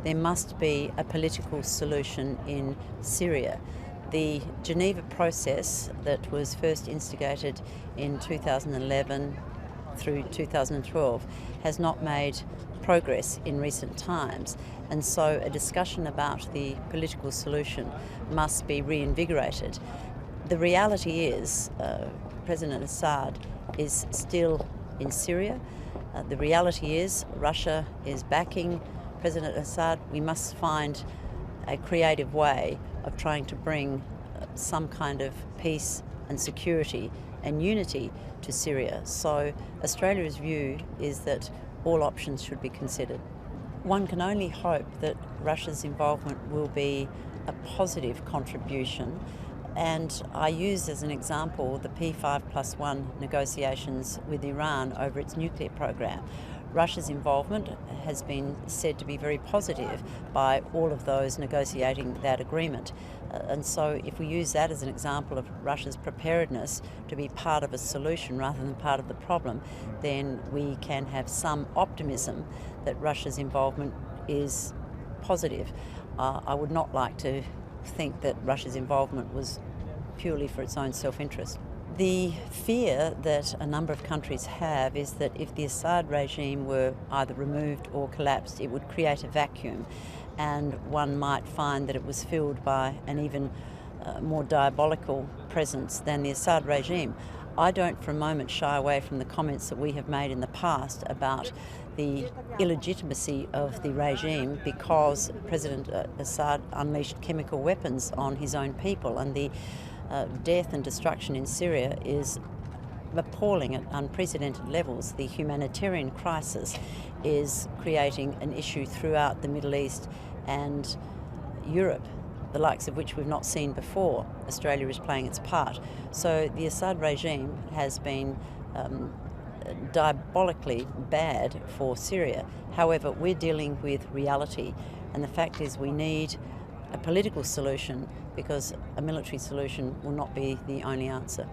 there must be a political solution in Syria. The Geneva process that was first instigated in 2011 through 2012 has not made progress in recent times, and so a discussion about the political solution must be reinvigorated. The reality is President Assad is still in Syria. The reality is Russia is backing President Assad. We must find a creative way of trying to bring some kind of peace and security and unity to Syria. So Australia's view is that all options should be considered. One can only hope that Russia's involvement will be a positive contribution, and I use as an example the P5+1 negotiations with Iran over its nuclear program. Russia's involvement has been said to be very positive by all of those negotiating that agreement. And so if we use that as an example of Russia's preparedness to be part of a solution rather than part of the problem, then we can have some optimism that Russia's involvement is positive. I would not like to think that Russia's involvement was purely for its own self-interest. The fear that a number of countries have is that if the Assad regime were either removed or collapsed, it would create a vacuum, and one might find that it was filled by an even more diabolical presence than the Assad regime. I don't for a moment shy away from the comments that we have made in the past about the illegitimacy of the regime because President Assad unleashed chemical weapons on his own people, and the death and destruction in Syria is appalling at unprecedented levels. The humanitarian crisis is creating an issue throughout the Middle East and Europe, the likes of which we've not seen before. Australia is playing its part. So the Assad regime has been diabolically bad for Syria. However, we're dealing with reality, and the fact is we need a political solution because a military solution will not be the only answer.